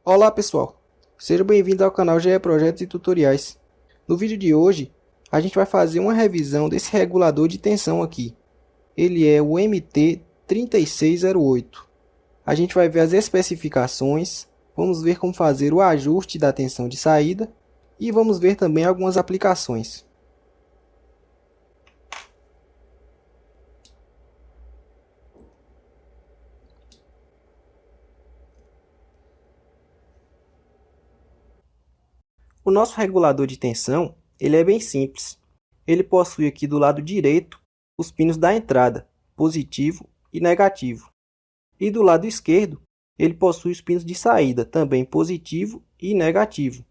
Olá pessoal, seja bem-vindo ao canal GE Projetos e Tutoriais. No vídeo de hoje, a gente vai fazer uma revisão desse regulador de tensão aqui. Ele é o MT3608. A gente vai ver as especificações, vamos ver como fazer o ajuste da tensão de saída e vamos ver também algumas aplicações. O nosso regulador de tensão, ele é bem simples. Ele possui aqui do lado direito os pinos da entrada, positivo e negativo. E do lado esquerdo, ele possui os pinos de saída, também positivo e negativo.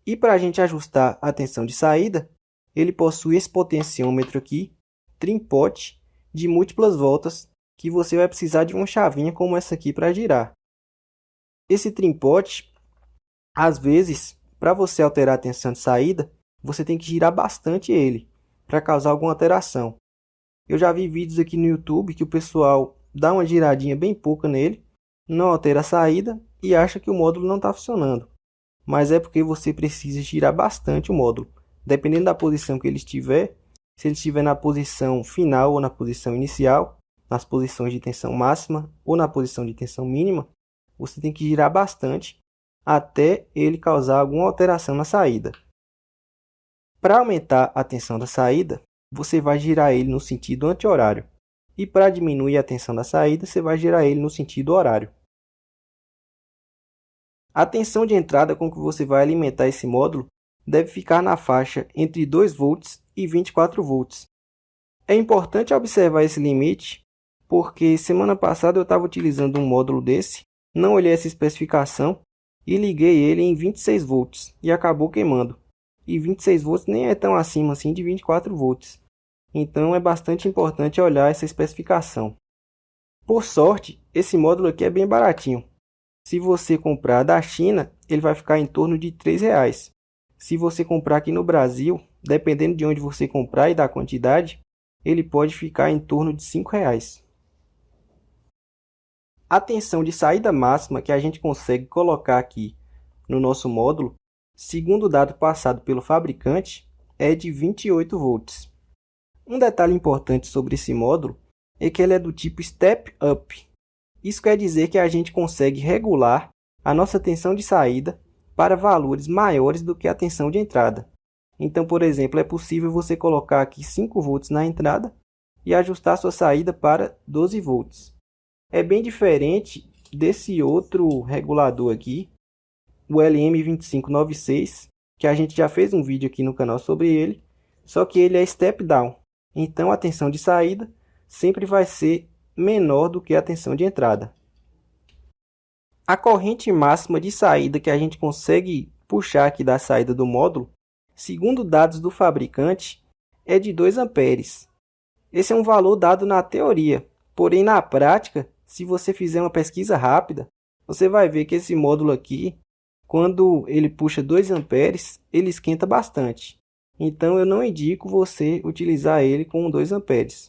E para a gente ajustar a tensão de saída, ele possui esse potenciômetro aqui, trim-pot, de múltiplas voltas, que você vai precisar de uma chavinha como essa aqui para girar. Esse trim-pot, às vezes, para você alterar a tensão de saída, você tem que girar bastante ele, para causar alguma alteração. Eu já vi vídeos aqui no YouTube que o pessoal dá uma giradinha bem pouca nele, não altera a saída e acha que o módulo não está funcionando. Mas é porque você precisa girar bastante o módulo. Dependendo da posição que ele estiver, se ele estiver na posição final ou na posição inicial, nas posições de tensão máxima ou na posição de tensão mínima, você tem que girar bastante até ele causar alguma alteração na saída. Para aumentar a tensão da saída, você vai girar ele no sentido anti-horário. E para diminuir a tensão da saída, você vai girar ele no sentido horário. A tensão de entrada com que você vai alimentar esse módulo deve ficar na faixa entre 2 volts e 24 volts. É importante observar esse limite, porque semana passada eu estava utilizando um módulo desse, não olhei essa especificação e liguei ele em 26 volts e acabou queimando. E 26 volts nem é tão acima assim de 24 volts. Então é bastante importante olhar essa especificação. Por sorte, esse módulo aqui é bem baratinho. Se você comprar da China, ele vai ficar em torno de R$ 3. Se você comprar aqui no Brasil, dependendo de onde você comprar e da quantidade, ele pode ficar em torno de R$ 5. A tensão de saída máxima que a gente consegue colocar aqui no nosso módulo, segundo o dado passado pelo fabricante, é de 28 volts. Um detalhe importante sobre esse módulo é que ele é do tipo Step Up. Isso quer dizer que a gente consegue regular a nossa tensão de saída para valores maiores do que a tensão de entrada. Então, por exemplo, é possível você colocar aqui 5 volts na entrada e ajustar sua saída para 12 volts. É bem diferente desse outro regulador aqui, o LM2596, que a gente já fez um vídeo aqui no canal sobre ele, só que ele é step down. Então a tensão de saída sempre vai ser menor do que a tensão de entrada. A corrente máxima de saída que a gente consegue puxar aqui da saída do módulo, segundo dados do fabricante, é de 2 amperes. Esse é um valor dado na teoria, porém na prática, se você fizer uma pesquisa rápida, você vai ver que esse módulo aqui, quando ele puxa 2 amperes, ele esquenta bastante. Então eu não indico você utilizar ele com 2 amperes.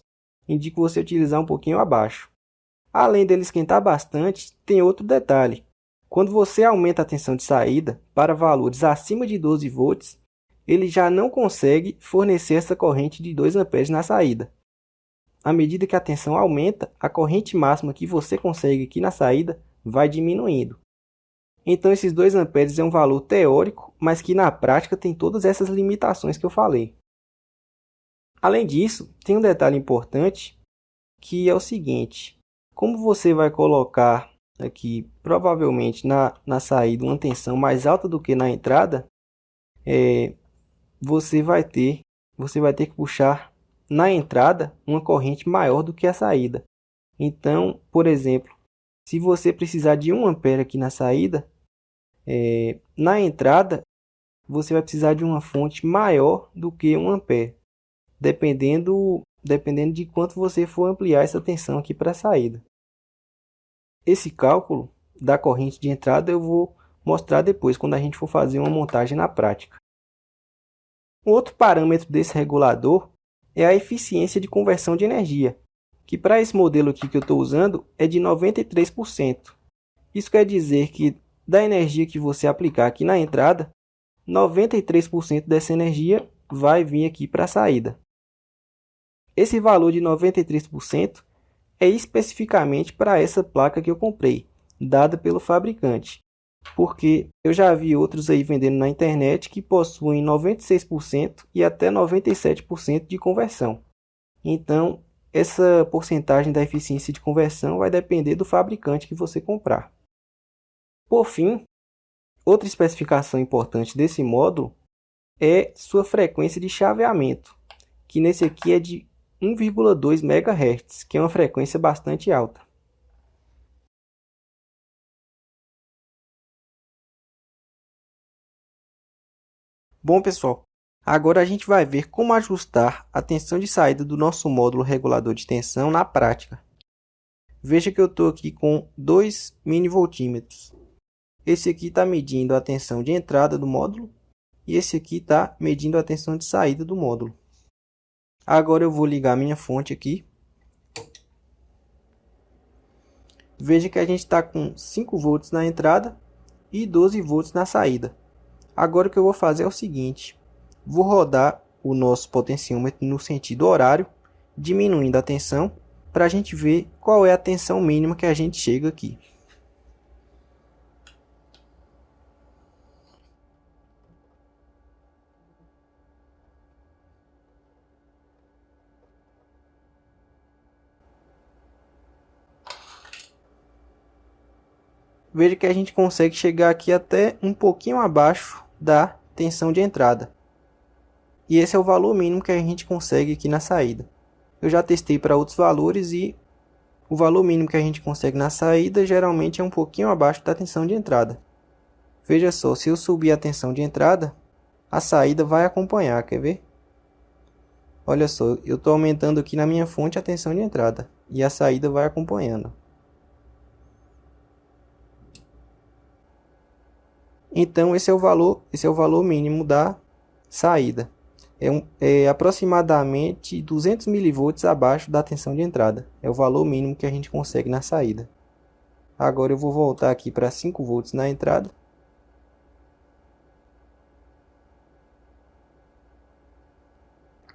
Indico você utilizar um pouquinho abaixo. Além dele esquentar bastante, tem outro detalhe. Quando você aumenta a tensão de saída para valores acima de 12 volts, ele já não consegue fornecer essa corrente de 2 amperes na saída. À medida que a tensão aumenta, a corrente máxima que você consegue aqui na saída vai diminuindo. Então esses 2 amperes é um valor teórico, mas que na prática tem todas essas limitações que eu falei. Além disso, tem um detalhe importante, que é o seguinte: como você vai colocar aqui, provavelmente na saída, uma tensão mais alta do que na entrada, você vai ter que puxar na entrada uma corrente maior do que a saída. Então, por exemplo, se você precisar de 1 ampere aqui na saída, na entrada você vai precisar de uma fonte maior do que 1 ampere, dependendo de quanto você for ampliar essa tensão aqui para a saída. Esse cálculo da corrente de entrada eu vou mostrar depois, quando a gente for fazer uma montagem na prática. Um outro parâmetro desse regulador é a eficiência de conversão de energia, que para esse modelo aqui que eu estou usando é de 93%. Isso quer dizer que da energia que você aplicar aqui na entrada, 93% dessa energia vai vir aqui para a saída. Esse valor de 93% é especificamente para essa placa que eu comprei, dada pelo fabricante. Porque eu já vi outros aí vendendo na internet que possuem 96% e até 97% de conversão. Então, essa porcentagem da eficiência de conversão vai depender do fabricante que você comprar. Por fim, outra especificação importante desse módulo é sua frequência de chaveamento, que nesse aqui é de 1,2 MHz, que é uma frequência bastante alta. Bom, pessoal, agora a gente vai ver como ajustar a tensão de saída do nosso módulo regulador de tensão na prática. Veja que eu estou aqui com dois mini voltímetros. Esse aqui está medindo a tensão de entrada do módulo e esse aqui está medindo a tensão de saída do módulo. Agora eu vou ligar minha fonte aqui. Veja que a gente está com 5 volts na entrada e 12 volts na saída. Agora o que eu vou fazer é o seguinte, vou rodar o nosso potenciômetro no sentido horário, diminuindo a tensão, para a gente ver qual é a tensão mínima que a gente chega aqui. Veja que a gente consegue chegar aqui até um pouquinho abaixo da tensão de entrada. E esse é o valor mínimo que a gente consegue aqui na saída. Eu já testei para outros valores e o valor mínimo que a gente consegue na saída geralmente é um pouquinho abaixo da tensão de entrada. Veja só, se eu subir a tensão de entrada, a saída vai acompanhar, quer ver? Olha só, eu estou aumentando aqui na minha fonte a tensão de entrada e a saída vai acompanhando. Então esse é o valor mínimo da saída. É aproximadamente 200 mV abaixo da tensão de entrada. É o valor mínimo que a gente consegue na saída. Agora eu vou voltar aqui para 5 volts na entrada.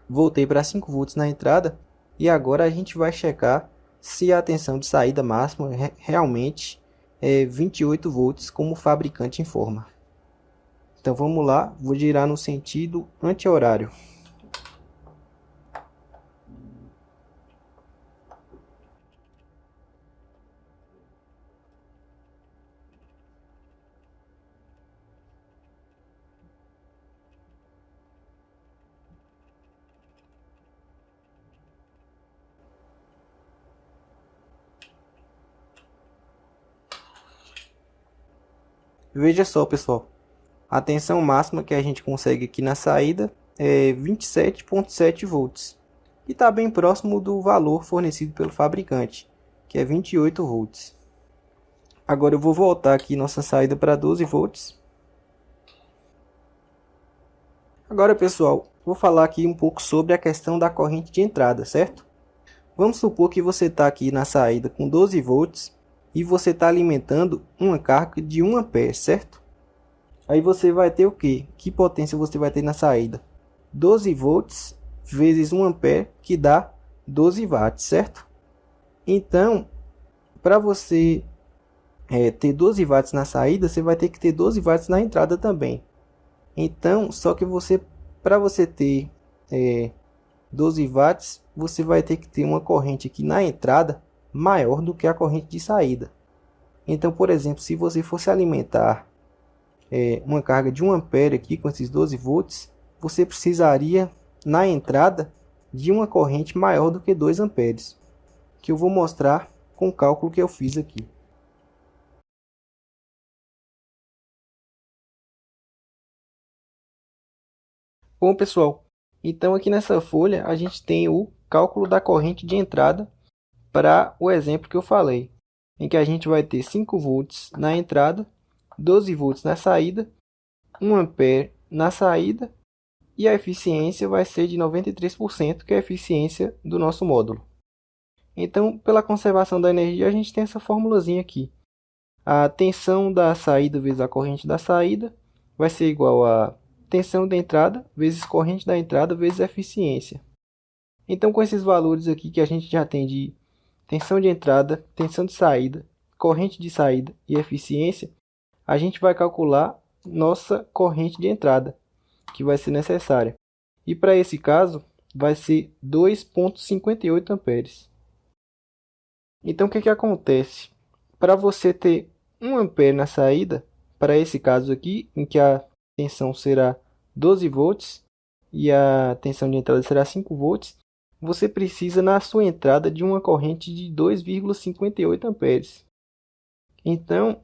Voltei para 5 volts na entrada. E agora a gente vai checar se a tensão de saída máxima realmente é 28 volts, como o fabricante informa. Então vamos lá, vou girar no sentido anti-horário. Veja só, pessoal, a tensão máxima que a gente consegue aqui na saída é 27,7 volts. E está bem próximo do valor fornecido pelo fabricante, que é 28 volts. Agora eu vou voltar aqui nossa saída para 12 volts. Agora, pessoal, vou falar aqui um pouco sobre a questão da corrente de entrada, certo? Vamos supor que você está aqui na saída com 12 volts e você está alimentando uma carga de 1 ampere, certo? Aí você vai ter o quê? Que potência você vai ter na saída? 12 volts vezes 1 ampere, que dá 12 watts, certo? Então, para você ter 12 watts na saída, você vai ter que ter 12 watts na entrada também. Então, só que para você ter 12 watts, você vai ter que ter uma corrente aqui na entrada maior do que a corrente de saída. Então, por exemplo, se você fosse alimentar uma carga de 1 ampere aqui com esses 12 volts, você precisaria na entrada de uma corrente maior do que 2 amperes, que eu vou mostrar com o cálculo que eu fiz aqui. Bom, pessoal, então aqui nessa folha a gente tem o cálculo da corrente de entrada para o exemplo que eu falei, em que a gente vai ter 5 volts na entrada, 12 volts na saída, 1 ampere na saída e a eficiência vai ser de 93%, que é a eficiência do nosso módulo. Então, pela conservação da energia, a gente tem essa formulazinha aqui. a tensão da saída vezes a corrente da saída vai ser igual a tensão da entrada vezes corrente da entrada vezes eficiência. Então, com esses valores aqui que a gente já tem de tensão de entrada, tensão de saída, corrente de saída e eficiência, a gente vai calcular nossa corrente de entrada, que vai ser necessária. E para esse caso, vai ser 2,58 amperes. Então, o que acontece? Para você ter 1 ampere na saída, para esse caso aqui, em que a tensão será 12 volts e a tensão de entrada será 5 volts, você precisa na sua entrada de uma corrente de 2,58 amperes. Então,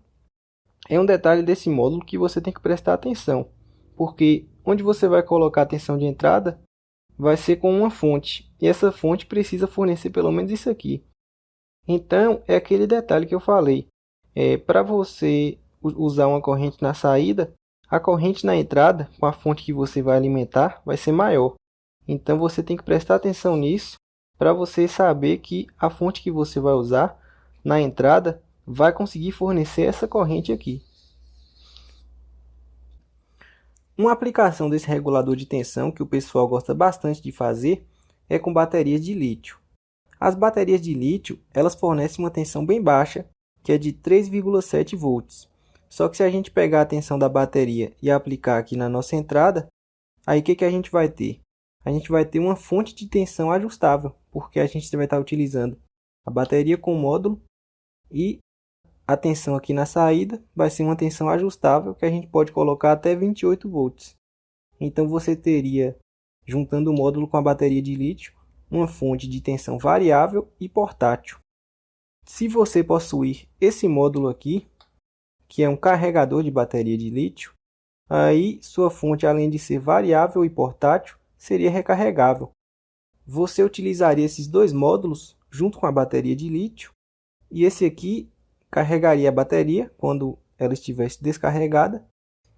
é um detalhe desse módulo que você tem que prestar atenção, porque onde você vai colocar a tensão de entrada vai ser com uma fonte, e essa fonte precisa fornecer pelo menos isso aqui. Então, é aquele detalhe que eu falei. Para você usar uma corrente na saída, a corrente na entrada, com a fonte que você vai alimentar, vai ser maior. Então, você tem que prestar atenção nisso para você saber que a fonte que você vai usar na entrada vai conseguir fornecer essa corrente aqui. Uma aplicação desse regulador de tensão que o pessoal gosta bastante de fazer é com baterias de lítio. As baterias de lítio, elas fornecem uma tensão bem baixa, que é de 3,7 volts. Só que se a gente pegar a tensão da bateria e aplicar aqui na nossa entrada, aí o que a gente vai ter? A gente vai ter uma fonte de tensão ajustável, porque a gente vai estar utilizando a bateria com módulo e a tensão aqui na saída vai ser uma tensão ajustável que a gente pode colocar até 28 volts. Então você teria, juntando o módulo com a bateria de lítio, uma fonte de tensão variável e portátil. Se você possuir esse módulo aqui, que é um carregador de bateria de lítio, aí sua fonte, além de ser variável e portátil, seria recarregável. Você utilizaria esses dois módulos junto com a bateria de lítio, e esse aqui carregaria a bateria quando ela estivesse descarregada,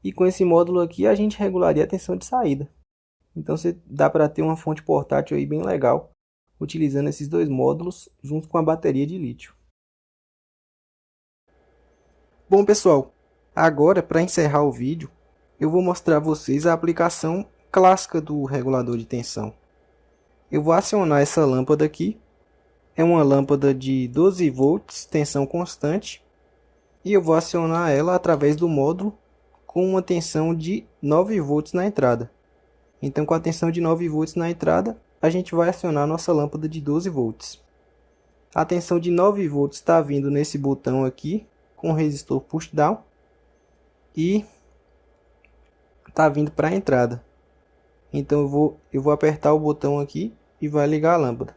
e com esse módulo aqui a gente regularia a tensão de saída. Então dá para ter uma fonte portátil aí bem legal, utilizando esses dois módulos junto com a bateria de lítio. Bom pessoal, agora para encerrar o vídeo, eu vou mostrar a vocês a aplicação clássica do regulador de tensão. Eu vou acionar essa lâmpada aqui. É uma lâmpada de 12 volts, tensão constante. E eu vou acionar ela através do módulo com uma tensão de 9 volts na entrada. Então, com a tensão de 9 volts na entrada, a gente vai acionar a nossa lâmpada de 12 volts. A tensão de 9 volts está vindo nesse botão aqui, com o resistor push down. E está vindo para a entrada. Então, eu vou apertar o botão aqui e vai ligar a lâmpada.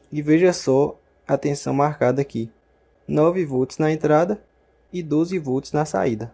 E veja só a tensão marcada aqui. 9 volts na entrada e 12 volts na saída.